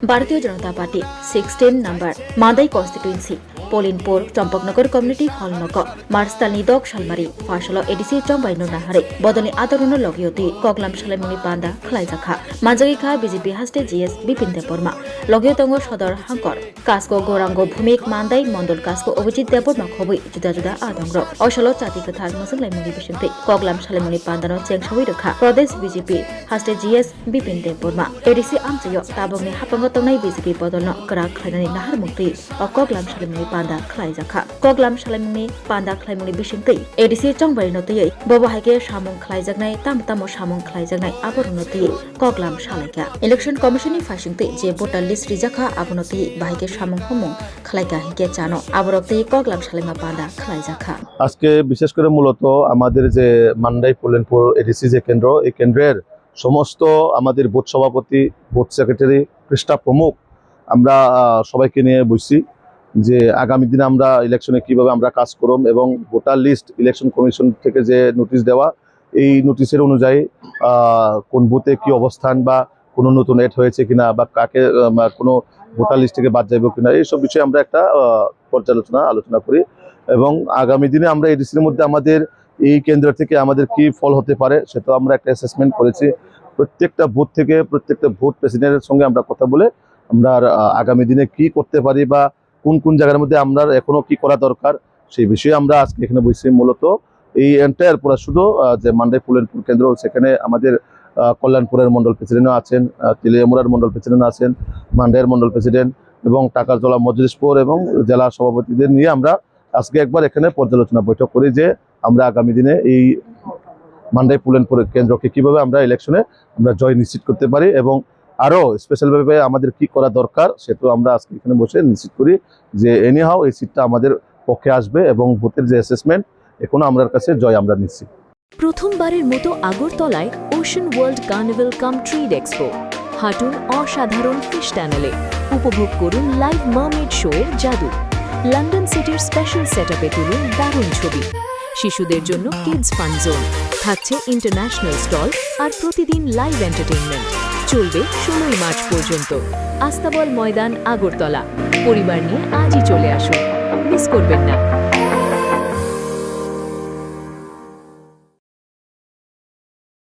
Bharatiya Janata party 16 number मादै constituency पोलिनपुर Champaknagar community hall नक मार्चतालनि दक सालमारि फार्सल ADC चम्बाइनो नाहारे बदलनि आदरनो लगियोति कगलाम सालाइमुनि पान्दा खलाइजाखा मानजागिखा बिजेपि हास्टे जीएस बिपिन देबबर्मा लगियोतंगो सदर हांकर कास्को गौरांगो भूमिक मान्दाइ मण्डल कास्को अभिजित देबबर्मा खबै जुदा जुदा आदंग्र असल चाति कथा मसलाइमुनि बिसंति कगलाम सालाइमुनि पान्दानो चेंगसवै रखा प्रदेश बिजेपि हास्टे जीएस बिपिन देबबर्मा एडिसि आमचयो ताबंनि हापंग तंनाय बिजेपि बदलनो करा खलाइनानि नाहार मुक्ति कगलाम सालाइमुनि पान्दा खलाइजाखा कगलाम सालाइमुनि पान्दा खलाइमुनि बिसंति एडिसि चंबाइनो तयै बबाहाइके सामुं खलाइजागनाय तामतामो सामुं खलाइजागनाय आबरनो तयै कगलाम सालाइगा इलेक्शन कमिशननि फासिंति जे भोटार लिस्ट रिजाखा आबनो तयै बाहाइके सामुं हमु खलाइगा हिके जानो आबरक तयै कगलाम सालाइमा पान्दा खलाइजाखा আজকে বিশেষ করে মূলত আমাদের যে মান্দাই পোলেনপুর এডিসি যে কেন্দ্র এই কেন্দ্রের সমস্ত আমাদের বুথ সভাপতি বুথ সেক্রেটারি পৃষ্ঠা প্রমুখ আমরা সবাইকে নিয়ে বসছি যে আগামী দিনে আমরা ইলেকশনে কিভাবে আমরা কাজ করব এবং ভোটার লিস্ট ইলেকশন কমিশন থেকে যে নোটিশ দেওয়া এই নোটিশের অনুযায়ী কোন বুথে কি অবস্থান বা কোনো নতুন এড হয়েছে কিনা বা কাকে কোনো ভোটার লিস্ট থেকে বাদ যাবে কিনা এইসব বিষয়ে আমরা একটা আলোচনা করি এবং আগামী দিনে আমরা এডিসির মধ্যে আমাদের এই কেন্দ্র থেকে আমাদের কি ফল হতে পারে সেটা আমরা একটা অ্যাসেসমেন্ট করেছি প্রত্যেকটা বুথ থেকে প্রত্যেকটা ভোট প্রেসিডেন্টের সঙ্গে আমরা কথা বলে আমরা আগামী দিনে কি করতে পারি বা কোন কোন জায়গার মধ্যে আমরা এখনো কি করা দরকার সেই বিষয়ে আমরা আজকে এখানে বসছি মূলত এই এন্টায়ার পুরো শুধু যে মান্দাই পোলেনপুর কেন্দ্র সেখানে আমাদের কল্যাণপুরের মন্ডল প্রেসিডেন্টও আছেন তেলিয়ামুড়ার মন্ডল প্রেসিডেন্ট আছেন মান্দাইয়ের মন্ডল প্রেসিডেন্ট এবং টাকারজলা মজলিশপুর এবং জেলা সভাপতিদের নিয়ে আমরা আজকে একবার এখানে পর্যালোচনা বৈঠক করি যে আমরা আগামী দিনে এই মান্দাই পোলেনপুর কেন্দ্রকে কিভাবে আমরা ইলেকশনে আমরা জয় নিশ্চিত করতে পারি এবং আরো স্পেশালভাবে আমাদের কি করা দরকার সেটা আমরা আজকে এখানে বসে নিশ্চিত করি যে এনিহাও এই সিটটা আমাদের পক্ষে আসবে এবং ভোটের যে অ্যাসেসমেন্ট এখনো আমাদের কাছে জয় আমরা নিচ্ছি। প্রথমবারের মতো আগরতলায় ওশান ওয়ার্ল্ড কার্নিভাল কাম ট্রিড এক্সপো হাঁটুন অসাধারণ ফিশ টানেলে উপভোগ করুন লাইভ মারমেড শো এর জাদু লন্ডন সিটির স্পেশাল সেটআপে তুলুন দারুণ ছবি শিশুদের জন্য কিডস ফান জোন থাকছে ইন্টারন্যাশনাল স্টল আর প্রতিদিন লাইভ এন্টারটেইনমেন্ট চলবে 16 মার্চ পর্যন্ত আস্তাবল ময়দান আগরতলা পরিবার নিয়ে আজই চলে আসুন মিস করবেন না।